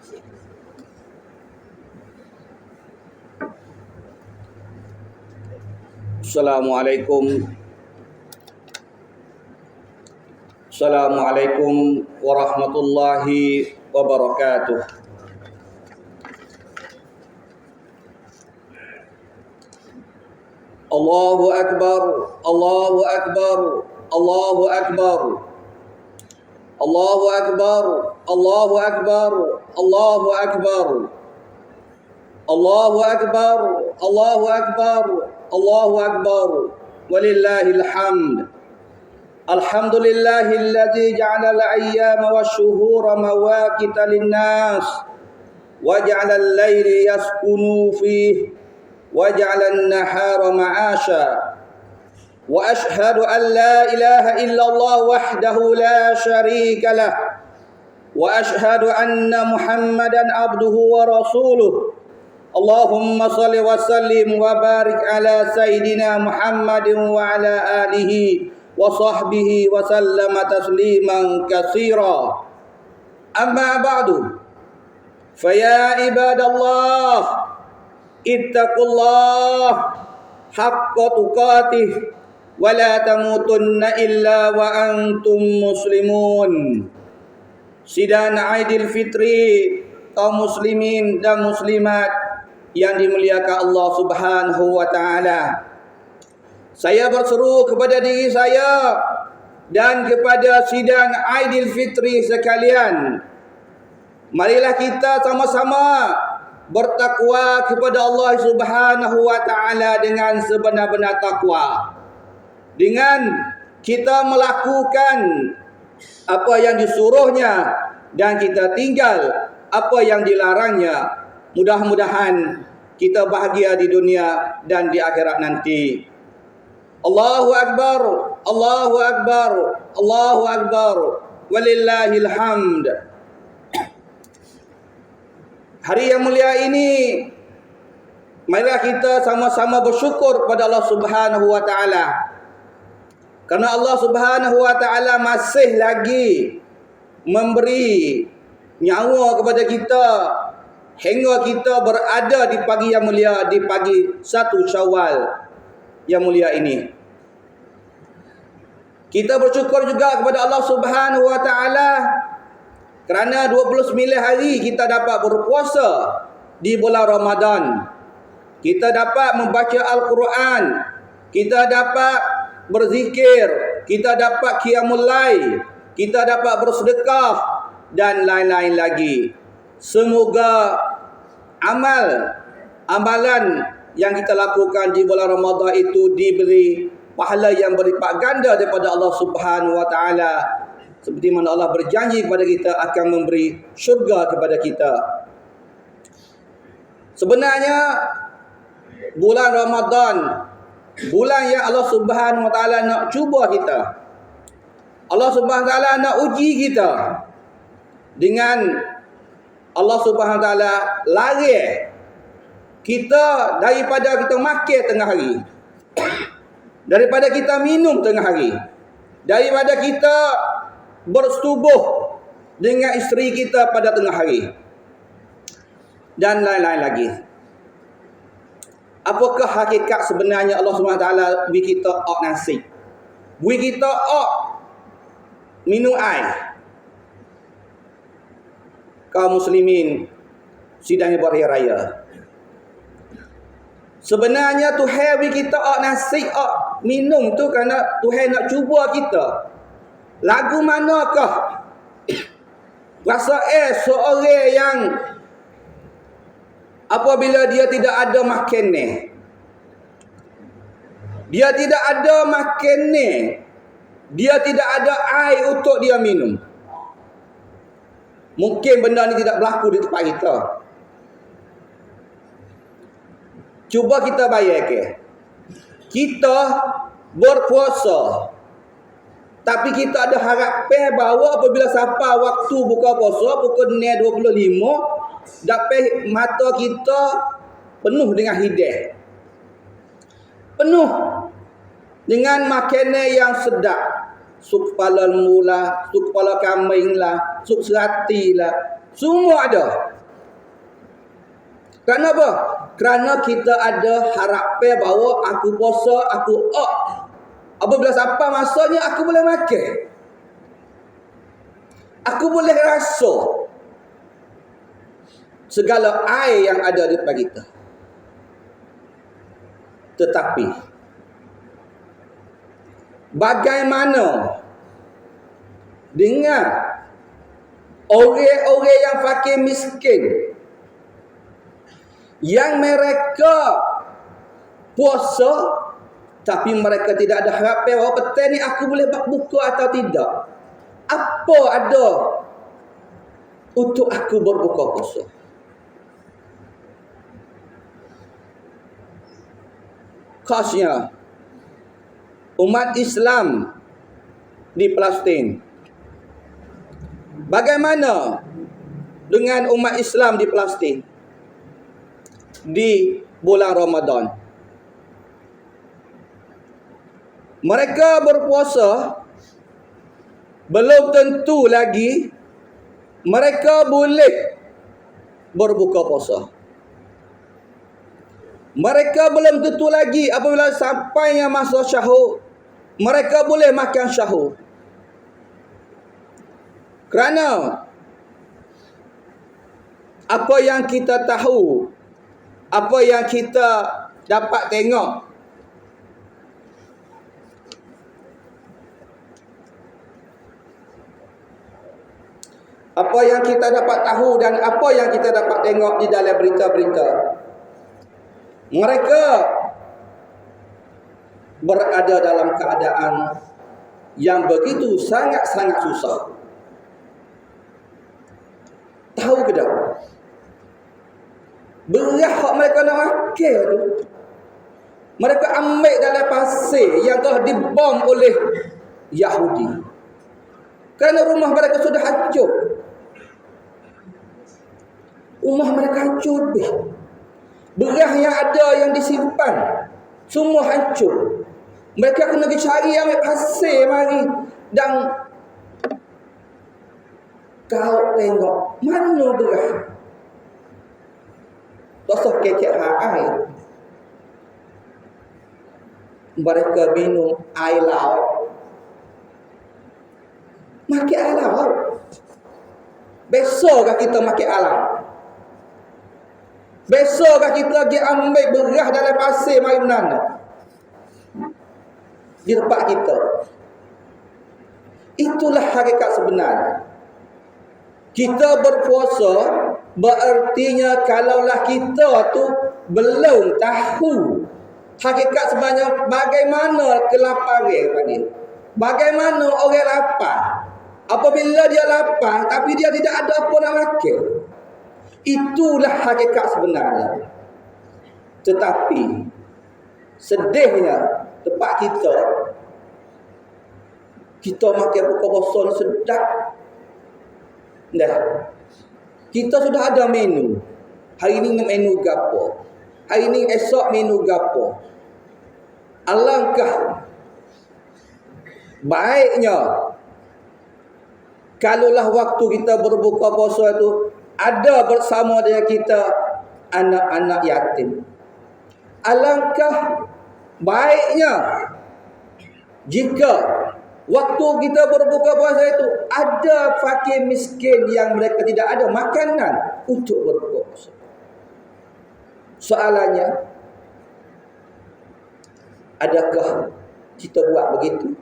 Assalamualaikum warahmatullahi wabarakatuh. Allahu akbar, Allahu akbar, Allahu akbar. Allahu akbar, Allahu akbar, Allahu akbar. Allahu akbar, Allahu akbar, Allahu akbar. Walillahil hamd. Alhamdulillahilladzi ja'ala al-ayyama wasyuhura mawaqita lin-nas wa ja'ala al-laila yaskunu fihi wa ja'ala an-nahara ma'asha. Wa ashhadu an la ilaha illallah wahdahu la syarika lah. Wa ashhadu anna Muhammadan abduhu wa rasuluh. Allahumma salli wa sallim wa barik ala sayyidina Muhammadin wa ala alihi wa sahbihi wa sallama tasliman katsira. Amma ba'du. Faya ibadallah, ittaqullah haqqa tuqatih wa la tamutunna illa wa antum muslimun. Sidang Aidil Fitri kaum muslimin dan muslimat yang dimuliakan Allah Subhanahu wa taala. Saya berseru kepada diri saya dan kepada sidang Aidil Fitri sekalian. Marilah kita sama-sama bertakwa kepada Allah Subhanahu wa taala dengan sebenar-benar takwa. Dengan kita melakukan apa yang disuruhnya dan kita tinggal apa yang dilarangnya. Mudah-mudahan kita bahagia di dunia dan di akhirat nanti. Allahu akbar, Allahu akbar, Allahu akbar. Walillahil hamd. Hari yang mulia ini, marilah kita sama-sama bersyukur kepada Allah Subhanahu wa taala. Karena Allah Subhanahu wa taala masih lagi memberi nyawa kepada kita hingga kita berada di pagi yang mulia, di pagi 1 Syawal yang mulia ini. Kita bersyukur juga kepada Allah Subhanahu wa taala kerana 29 hari kita dapat berpuasa di bulan Ramadan. Kita dapat membaca Al-Quran, kita dapat berzikir, kita dapat qiyamul lail, kita dapat bersedekah dan lain-lain lagi. Semoga amalan yang kita lakukan di bulan Ramadan itu diberi pahala yang berlipat ganda daripada Allah Subhanahu wa taala. Seperti mana Allah berjanji kepada kita akan memberi syurga kepada kita. Sebenarnya bulan Ramadan, bulan yang Allah Subhanahu wa taala nak cuba kita. Allah Subhanahu wa taala nak uji kita dengan Allah Subhanahu wa taala lari kita daripada kita makan tengah hari, daripada kita minum tengah hari, daripada kita bersetubuh dengan isteri kita pada tengah hari, dan lain-lain lagi. Apakah hakikat sebenarnya Allah Subhanahu wa taala bagi kita nasi, bagi kita minum air? Kaum muslimin sidang hari raya, sebenarnya Tuhan bagi kita nasi minum tu kerana Tuhan nak cuba kita. Lagu manakah rasa seorang yang apabila dia tidak ada makan ni, dia tidak ada makan ni, dia tidak ada air untuk dia minum. Mungkin benda ni tidak berlaku di tempat kita. Cuba kita bayangkan, kita berpuasa, tapi kita ada harapan bahawa apabila sampai waktu buka puasa pukul 9.25, dapat mata kita penuh dengan hidayah, penuh dengan makanan yang sedap. Sup kepala lembu lah, sup kepala kambing lah, sup serati lah, semua ada. Kerana apa? Kerana kita ada harapan bahawa aku puasa, aku apabila sampai masanya aku boleh makan. Aku boleh rasa segala air yang ada di depan kita. Tetapi bagaimana dengan orang-orang yang fakir miskin, yang mereka puasa tapi mereka tidak ada harapan bahawa petang ni aku boleh buka atau tidak. Apa ada untuk aku berbuka puasa? Khasnya umat Islam di Palestin. Bagaimana dengan umat Islam di Palestin di bulan Ramadan? Mereka berpuasa, belum tentu lagi mereka boleh berbuka puasa. Mereka belum tentu lagi apabila sampainya masa syahur, mereka boleh makan syahur. Kerana apa yang kita tahu, apa yang kita dapat tengok, apa yang kita dapat tahu dan apa yang kita dapat tengok di dalam berita-berita, mereka berada dalam keadaan yang begitu sangat-sangat susah. Tahu ke tak? Beras yang mereka nak makan tu, mereka ambil dalam pasir yang telah dibom oleh Yahudi. Kerana rumah mereka sudah hancur. Rumah mereka hancur habis. Beras yang ada yang disimpan semua hancur. Mereka kena pergi cari ambil pasir mari. Dan kau tengok mana beras? Tosok kekek air. Mereka minum air laut. Makan air laut. Besokkah kita makan air laut? Besokkah kita pergi ambil beras dalam pasir mari menanam di tempat kita? Itulah hakikat sebenarnya. Kita berpuasa berartinya kalaulah kita tu belum tahu hakikat sebenarnya bagaimana kelaparan tadi. Bagaimana orang lapar. Apabila dia lapar tapi dia tidak ada apa nak makan. Itulah hakikat sebenarnya. Tetapi sedihnya tempat kita makan buka puasa sedap. Dah. Kita sudah ada menu. Hari ini menu gapo. Hari ini esok menu gapo. Alangkah baiknya kalaulah waktu kita berbuka puasa itu ada bersama dengan kita anak-anak yatim. Alangkah baiknya jika waktu kita berbuka puasa itu ada fakir miskin yang mereka tidak ada makanan untuk berbuka puasa. Soalannya, adakah kita buat begitu?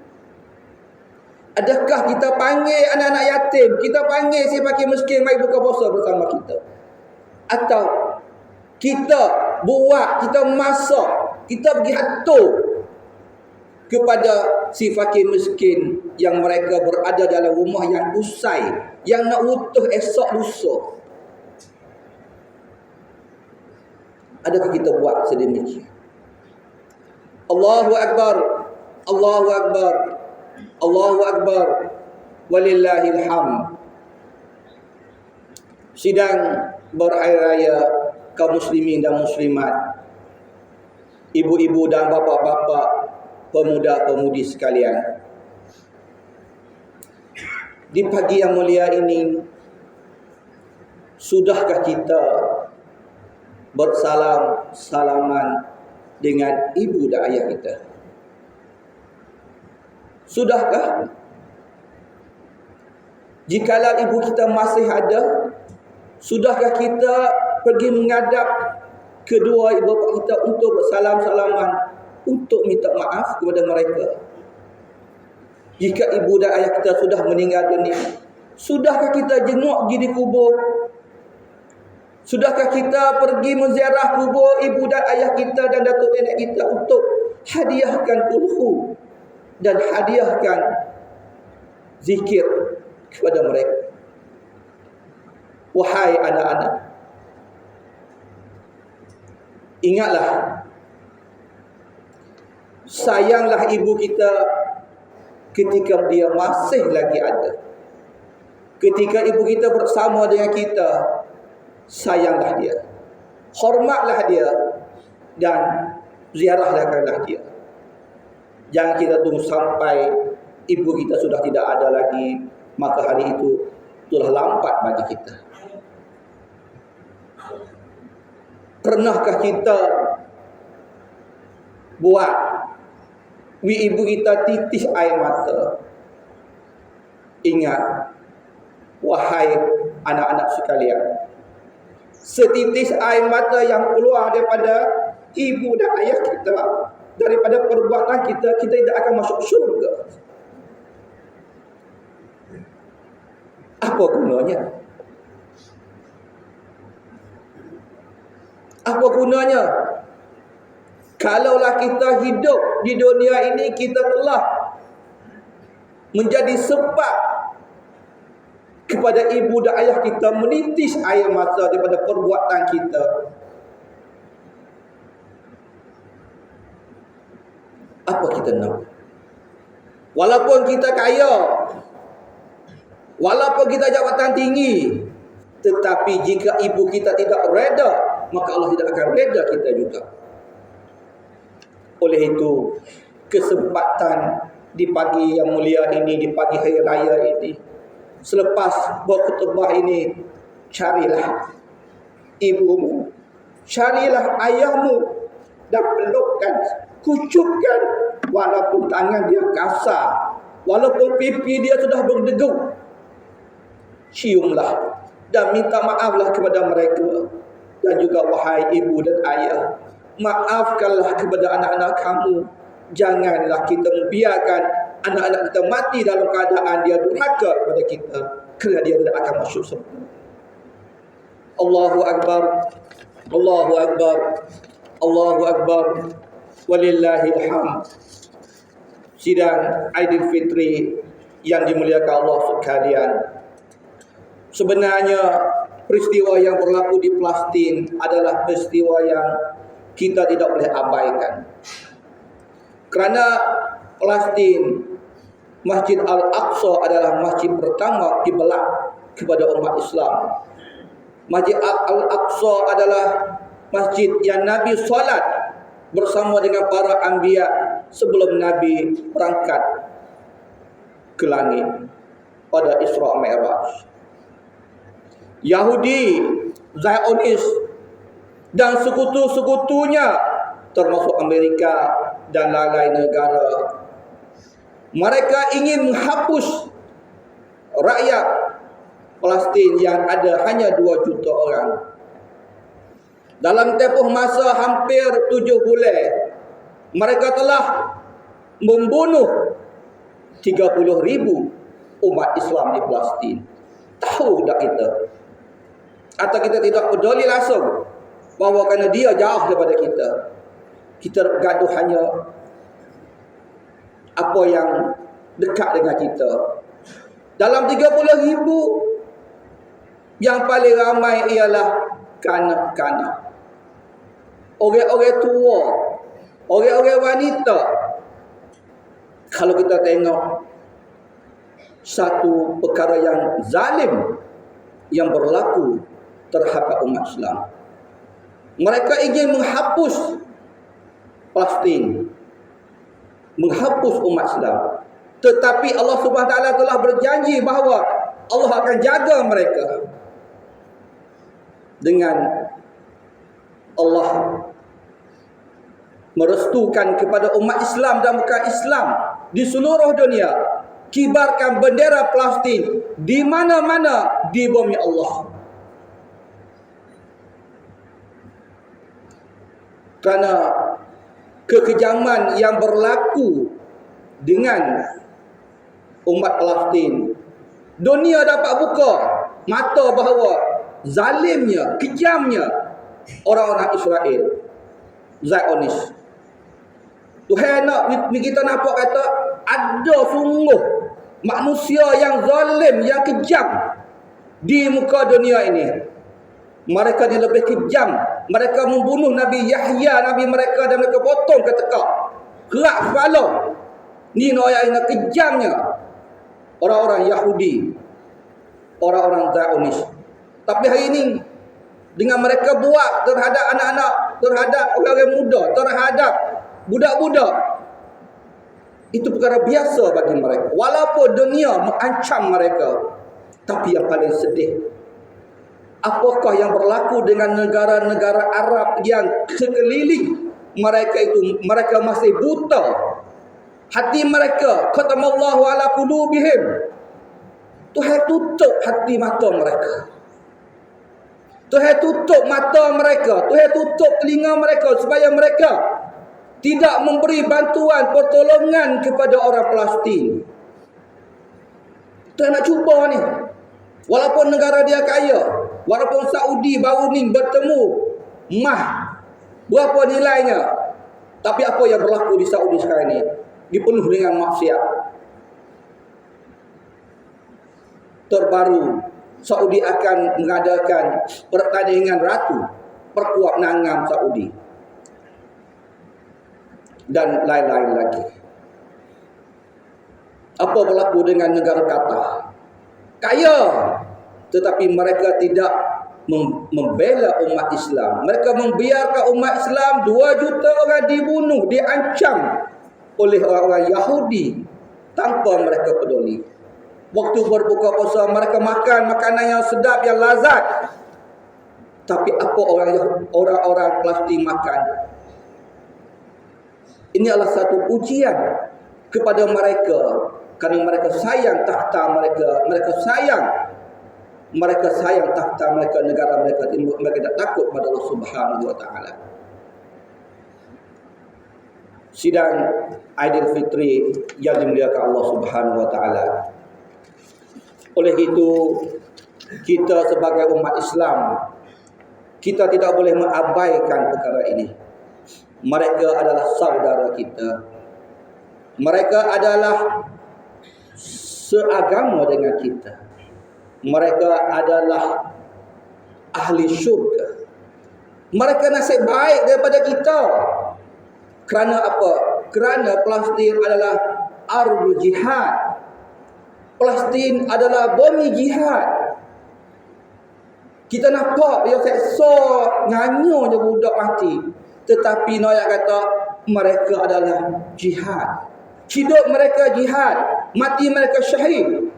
Adakah kita panggil anak-anak yatim, kita panggil si fakir miskin mari buka puasa bersama kita? Atau kita buat, kita masak, kita pergi hantar kepada si fakir miskin yang mereka berada dalam rumah yang usai, yang nak utuh esok lusa. Adakah kita buat sedemikian? Allahu Akbar, Allahu Akbar, Allahu Akbar, walillahil hamd. Sidang berhari raya kaum muslimin dan muslimat, ibu-ibu dan bapa-bapa, pemuda-pemudi sekalian. Di pagi yang mulia ini, sudahkah kita bersalam-salaman dengan ibu dan ayah kita? Sudahkah? Jikalau ibu kita masih ada, sudahkah kita pergi menghadap kedua ibu bapa kita untuk bersalam-salaman, untuk minta maaf kepada mereka? Jika ibu dan ayah kita sudah meninggal dunia, sudahkah kita jenguk pergi di kubur? Sudahkah kita pergi menziarah kubur ibu dan ayah kita dan datuk nenek kita untuk hadiahkan kulhu dan hadiahkan zikir kepada mereka? Wahai anak-anak, ingatlah, sayanglah ibu kita ketika dia masih lagi ada. Ketika ibu kita bersama dengan kita, sayanglah dia, hormatlah dia, dan ziarahlah dia. Jangan kita tunggu sampai ibu kita sudah tidak ada lagi, maka hari itu telah lambat bagi kita. Pernahkah kita buat ibu kita titis air mata? Ingat, wahai anak-anak sekalian, setitis air mata yang keluar daripada ibu dan ayah kita, daripada perbuatan kita, kita tidak akan masuk syurga. Apa gunanya? Apa gunanya? Kalaulah kita hidup di dunia ini, kita telah menjadi sebab kepada ibu dan ayah kita menitis air mata daripada perbuatan kita. Apa kita nak? Walaupun kita kaya, walaupun kita jabatan tinggi, tetapi jika ibu kita tidak reda, maka Allah tidak akan reda kita juga. Oleh itu, kesempatan di pagi yang mulia ini, di pagi hari raya ini, selepas berkhutbah ini, carilah ibumu, carilah ayahmu, dan pelukkan, kucukkan, walaupun tangan dia kasar, walaupun pipi dia sudah berdegup, ciumlah dan minta maaflah kepada mereka. Dan juga wahai ibu dan ayah, maafkanlah kepada anak-anak kamu. Janganlah kita membiarkan anak-anak kita mati dalam keadaan dia durhaka kepada kita, kerana dia tidak akan masuk surga. Allahu Akbar, Allahu Akbar, Allahu Akbar, walillahil hamd. Sidang Aidilfitri yang dimuliakan Allah sekalian, sebenarnya peristiwa yang berlaku di Palestin adalah peristiwa yang kita tidak boleh abaikan. Kerana Palestin, Masjid Al-Aqsa adalah masjid pertama kiblat kepada umat Islam. Masjid Al-Aqsa adalah masjid yang Nabi solat bersama dengan para anbiya sebelum Nabi berangkat ke langit pada Isra Mi'raj. Yahudi, Zionis dan sekutu-sekutunya, termasuk Amerika dan lain-lain negara, mereka ingin menghapus rakyat Palestin yang ada hanya 2 juta orang. Dalam tempoh masa hampir 7 bulan, mereka telah membunuh 30,000 umat Islam di Palestin. Tahu tak kita? Atau kita tidak peduli langsung bahawa kerana dia jauh daripada kita, kita gaduh hanya apa yang dekat dengan kita. Dalam 30,000, yang paling ramai ialah kanak-kanak, orang-orang tua, orang-orang wanita. Kalau kita tengok satu perkara yang zalim yang berlaku terhadap umat Islam, mereka ingin menghapus Palestin, menghapus umat Islam. Tetapi Allah Subhanahu Wa Taala telah berjanji bahawa Allah akan jaga mereka dengan Allah merestukan kepada umat Islam dan bukan Islam di seluruh dunia, kibarkan bendera Palestin di mana-mana di bumi Allah. Kerana kekejaman yang berlaku dengan umat Palestin, dunia dapat buka mata bahawa zalimnya, kejamnya orang-orang Israel, Zionis. Tuhan nak kita nampak kata ada sungguh manusia yang zalim, yang kejam di muka dunia ini. Mereka ni lebih kejam. Mereka membunuh Nabi Yahya, Nabi mereka, dan mereka potong ke tekak, kerak kepala. Ni ayat yang kejamnya orang-orang Yahudi, orang-orang Zionis. Tapi hari ini dengan mereka buat terhadap anak-anak, terhadap orang-orang muda, terhadap budak-budak, itu perkara biasa bagi mereka. Walaupun dunia mengancam mereka, tapi yang paling sedih, apakah yang berlaku dengan negara-negara Arab yang sekeliling mereka itu? Mereka masih buta. Hati mereka, khatamallahu ala qulubihim. Tuhan tutup hati mata mereka. Tuhan tutup mata mereka. Tuhan tutup telinga mereka supaya mereka tidak memberi bantuan, pertolongan kepada orang Palestin. Tuhan nak cuba ni. Walaupun negara dia kaya, walaupun Saudi baru ni bertemu mah berapa nilainya, tapi apa yang berlaku di Saudi sekarang ni dipenuh dengan maksiat. Terbaru Saudi akan mengadakan pertandingan ratu perkuat nangam Saudi dan lain-lain lagi. Apa berlaku dengan negara Qatar? Kaya, tetapi mereka tidak membela umat Islam. Mereka membiarkan umat Islam 2 juta orang dibunuh, diancam oleh orang-orang Yahudi tanpa mereka peduli. Waktu berbuka puasa mereka makan makanan yang sedap, yang lazat. Tapi apa orang-orang Palestin makan? Ini adalah satu ujian kepada mereka, kerana mereka sayang takhta mereka, mereka sayang takhta mereka, negara mereka. Mereka tidak takut pada Allah Subhanahu wa taala. Sidang Aidilfitri yang dimuliakan Allah Subhanahu wa taala. Oleh itu, kita sebagai umat Islam, kita tidak boleh mengabaikan perkara ini. Mereka adalah saudara kita. Mereka adalah seagama dengan kita. Mereka adalah ahli syurga. Mereka nasib baik daripada kita. Kerana apa? Kerana Palestin adalah ardul jihad. Palestin adalah bumi jihad. Kita nampak dia seksa, nganyo je budak mati. Tetapi Noyak kata mereka adalah jihad. Hidup mereka jihad, mati mereka syahid.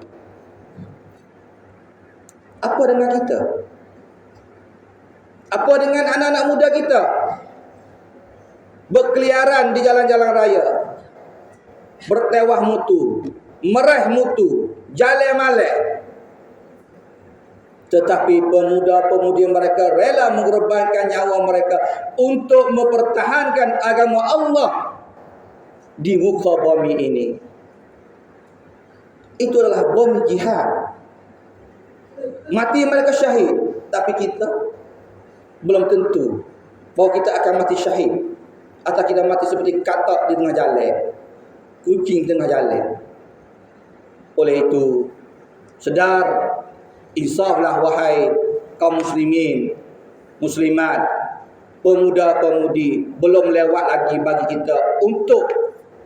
Apa dengan kita? Apa dengan anak-anak muda kita? Berkeliaran di jalan-jalan raya, bertewah mutu, meraih mutu, jalan malek. Tetapi pemuda-pemudi mereka rela mengorbankan nyawa mereka untuk mempertahankan agama Allah di muka bumi ini. Itu adalah bom jihad. Mati mereka syahid, tapi kita belum tentu bahawa kita akan mati syahid, atau kita mati seperti katak di tengah jalan, kucing tengah jalan. Oleh itu, sedar, insaflah wahai kaum muslimin, muslimat, pemuda-pemudi. Belum lewat lagi bagi kita untuk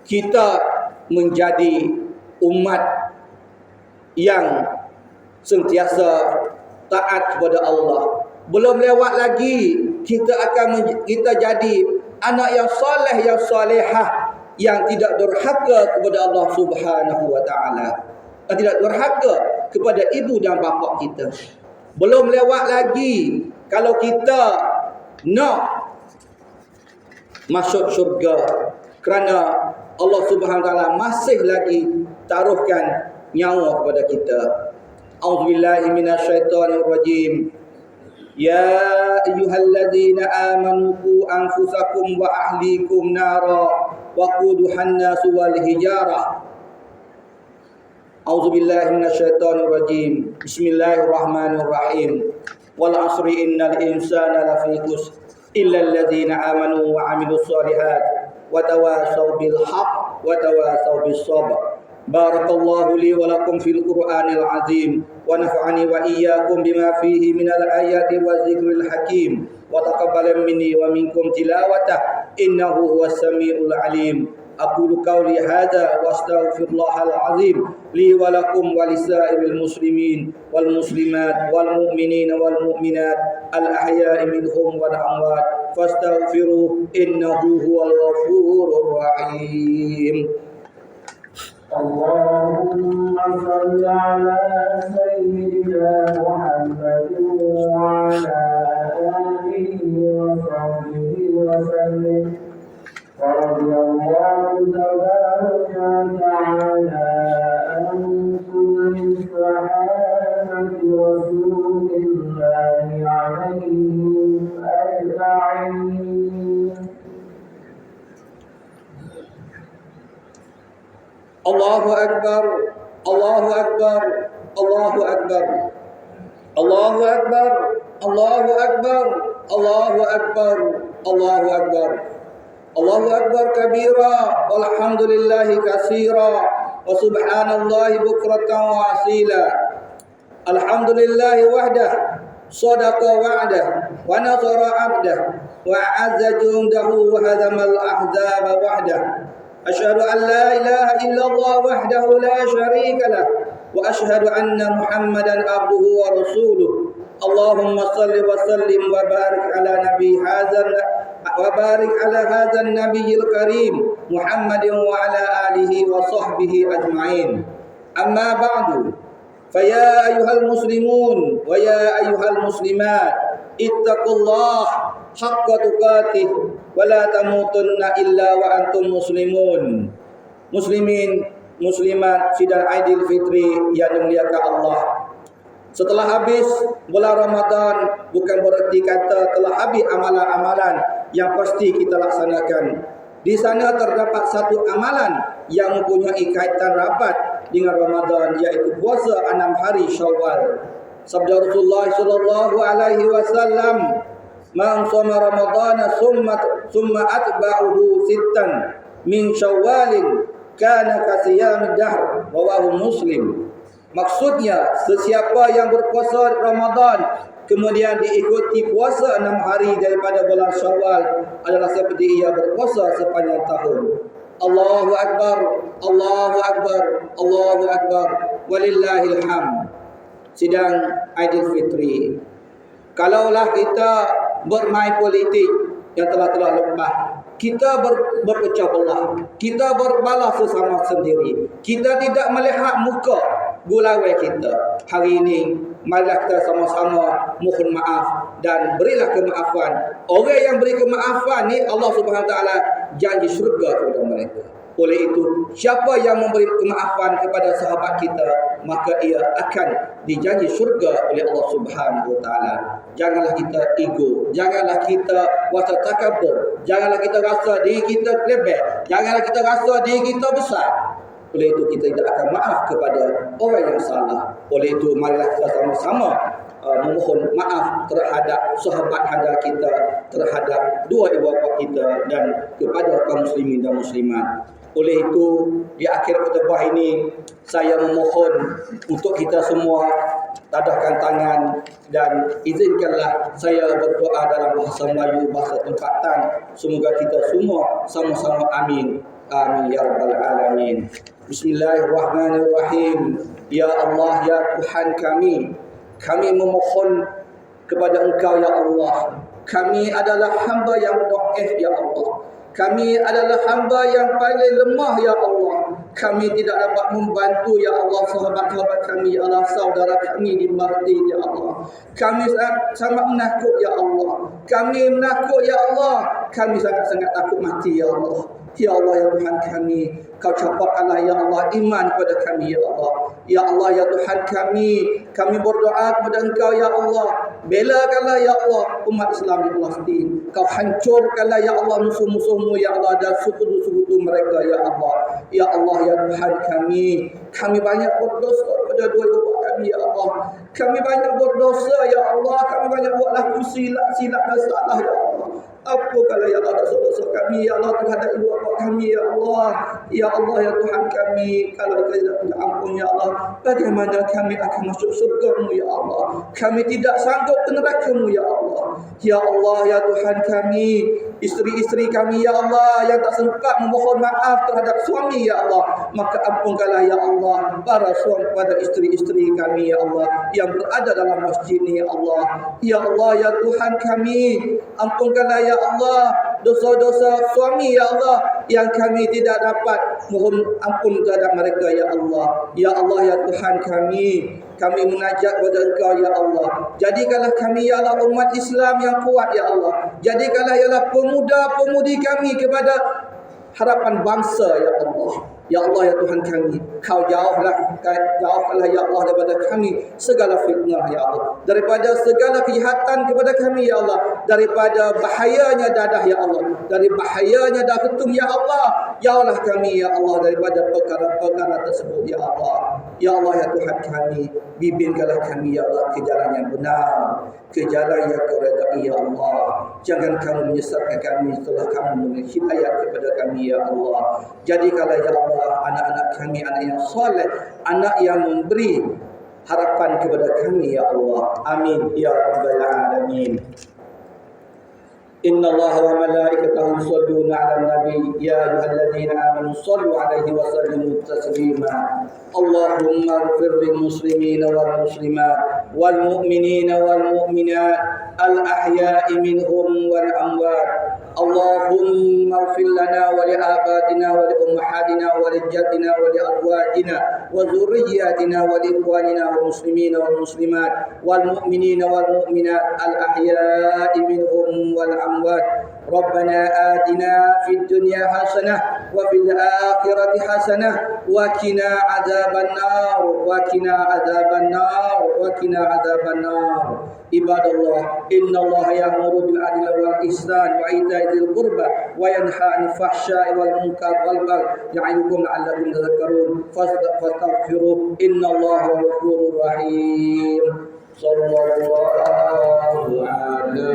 kita menjadi umat yang sentiasa taat kepada Allah. Belum lewat lagi kita jadi anak yang soleh, yang solehah, yang tidak durhaka kepada Allah Subhanahu wa taala, yang tidak durhaka kepada ibu dan bapa kita. Belum lewat lagi kalau kita nak masuk syurga, kerana Allah Subhanahu Wa Taala masih lagi taruhkan nyawa kepada kita. A'udzubillahi minasyaitonirrajim. Ya ayyuhalladzina amanu qu anfusakum wa ahlikum nara waquduhan nasu wal hijarah. A'udzubillahi minasyaitonirrajim. Bismillahirrahmanirrahim. Wal 'asri innal insana lafi khusr illa alladzina amanu wa 'amilus shalihat wa tawasaw bil haqq wa tawasaw bis sabr. Barakallahu li wa lakum fil Qur'anil azim wa nafa'ani wa iyyakum bima fihi minal ayati wa dzikril hakim wa taqabbal minni wa minkum tilawatah innahu huwas samiul alim. Aqulu qawli hadza wa astaghfirullahal azim li wa lakum wa lisairil muslimin wal muslimat wal mu'minin wal mu'minat al ahya'i minhum wal amwat fastaghfiruhu innahu huwal ghafurur rahim. اللهم صل على سيدنا محمد وعلى آله وصحبه وسلم. ورضي الله تبارك وتعالى عن كل صحابة رسول الله عليهم أجمعين. Allahu Akbar, Allahu Akbar, Allahu Akbar, Allahu Akbar, Allahu Akbar, Allahu Akbar, Allahu Akbar, Allahu Akbar kabira, walhamdulillahi katsira, wa subhanallahi bukratan wa asila. Alhamdulillahi wahdah, sadaqa wa'dah, wa nasara 'abdah, wa 'azza jundahu wa hadamal ahzaba wahdah. أشهد أن لا إله إلا الله وحده لا شريك له وأشهد أن محمدا عبده ورسوله. اللهم صل وسلم وبارك على هذا النبي الكريم محمد وعلى آله وصحبه أجمعين. أما بعد فيا أيها المسلمون ويا أيها المسلمات اتقوا الله حق تقاته wala tamutunna illa wa antum muslimun. Muslimin, muslimat, sidang Aidil Fitri yang dimuliakan Allah. Setelah habis bulan Ramadan bukan berarti kata telah habis amalan-amalan yang pasti kita laksanakan. Di sana terdapat satu amalan yang mempunyai kaitan rapat dengan Ramadan, iaitu puasa 6 hari Syawal. Sabda Rasulullah sallallahu alaihi wasallam, man shoma ramadhana summa atba'uhu sittan min syawalin kana kasiyamid dahr, rawahu Muslim. Maksudnya, sesiapa yang berpuasa Ramadan kemudian diikuti puasa 6 hari daripada bulan Syawal adalah seperti ia berpuasa sepanjang tahun. Allahu Akbar, Allahu Akbar, Allahu Akbar, walillahil hamd. Sidang Aidil Fitri, kalaulah kita bermain politik yang telah lepas, kita berpecah belah, kita berbalas sesama sendiri, kita tidak melihat muka gulawai kita. Hari ini marilah kita sama-sama mohon maaf dan berilah kemaafan. Orang yang beri kemaafan ni Allah Subhanahu Wa Taala janji syurga kepada mereka. Oleh itu, siapa yang memberi kemaafan kepada sahabat kita, maka ia akan dijanji syurga oleh Allah Subhanahu Wa Taala. Janganlah kita ego, janganlah kita rasa takabur, janganlah kita rasa diri kita lebih, janganlah kita rasa diri kita besar. Oleh itu kita tidak akan maaf kepada orang yang salah. Oleh itu marilah kita sama-sama memohon maaf terhadap sahabat handal kita, terhadap dua ibu bapa kita dan kepada kaum muslimin dan muslimat. Oleh itu, di akhir khutbah ini saya memohon untuk kita semua tadahkan tangan dan izinkanlah saya berdoa dalam bahasa Melayu, bahasa tempatan. Semoga kita semua sama-sama amin. Amin ya rabbal alamin. Bismillahirrahmanirrahim. Ya Allah, ya Tuhan kami memohon kepada Engkau ya Allah. Kami adalah hamba yang dhaif ya Allah. Kami adalah hamba yang paling lemah ya Allah. Kami tidak dapat membantu ya Allah sahabat-sahabat kami, ya Allah, saudara kami di masjid ya Allah. Kami sangat menakut ya Allah. Kami menakut ya Allah. Kami sangat-sangat takut mati ya Allah. Ya Allah ya Tuhan kami, Kau capakkanlah ya Allah iman kepada kami ya Allah. Ya Allah ya Tuhan kami berdoa kepada Engkau ya Allah. Belakanlah ya Allah umat Islam di Palestin. Kau hancurkanlah ya Allah musuh-musuhmu ya Allah dan sekutu-sekutu mereka ya Allah. Ya Allah ya Tuhan kami banyak berdosa pada dua ibu kami ya Allah. Kami banyak berdosa ya Allah. Kami banyak buat laku silap dan salah ya Allah. Apakanlah ya Allah dosa-dosa kami ya Allah terhadap ibu bapa kami ya Allah. Ya Allah ya Tuhan kami, kalau kita tidak minta ampun ya Allah, bagaimana kami akan masuk surga-Mu ya Allah? Kami tidak sanggup ke neraka-Mu ya Allah. Ya Allah ya Tuhan kami, isteri-isteri kami ya Allah yang tak sempat memohon maaf terhadap suami ya Allah, maka ampunkanlah ya Allah para suami pada isteri-isteri kami ya Allah yang berada dalam masjid ni ya Allah. Ya Allah ya Tuhan kami, ampunkanlah ya Allah dosa-dosa suami ya Allah yang kami tidak dapat mohon ampun kepada mereka ya Allah. Ya Allah ya Tuhan kami munajat kepada Engkau ya Allah. Jadikanlah kami ya Allah umat Islam yang kuat ya Allah. Jadikanlah ya Allah pemuda-pemudi kami kepada harapan bangsa ya Allah. Ya Allah ya Tuhan kami, Kau jauhkanlah ya Allah daripada kami segala fitnah ya Allah, daripada segala kejahatan kepada kami ya Allah, daripada bahayanya dadah ya Allah, dari bahayanya dah ketum ya Allah. Jauhlah kami ya Allah daripada perkara-perkara tersebut ya Allah. Ya Allah ya Tuhan kami, bimbingkanlah kami ya Allah ke jalan yang benar, ke jalan yang Kau redai ya Allah. Jangan Kamu menyesatkan kami setelah Kamu memberi hidayah kepada kami ya Allah. Jadikanlah ya Allah anak-anak kami anak yang soleh, anak yang memberi harapan kepada kami ya Allah. Amin ya rabbal alamin. Inna Allah wa malaikatahu yusalluna 'alan nabi ya ayyuhalladzina amanu shallu 'alaihi wa sallimu taslima. Allahumma ighfir lil muslimina wal muslimat wal mu'minina wal mu'minat al ahya'i minhum wal amwat. Allahumma ighfir lana wa li abatina wa li ummahatina wa li jaddatina wa li azwajina wa dhurriyyatina wa li ikhwanina wal muslimina wal muslimat wal mu'minina wal mu'minat al ahya'i minhum wal amwat. ربنا آتنا في الدنيا حسنة وفي الآخرة حسنة وقنا عذاب النار وقنا عذاب النار وقنا عذاب النار. عباد الله إن الله يأمر بالعدل والإحسان وإيتاء ذي القربى وينهى عن الفحشاء والمنكر والبغي يعظكم لعلكم تذكرون فاستغفروه إن الله هو الغفور الرحيم. صلى الله على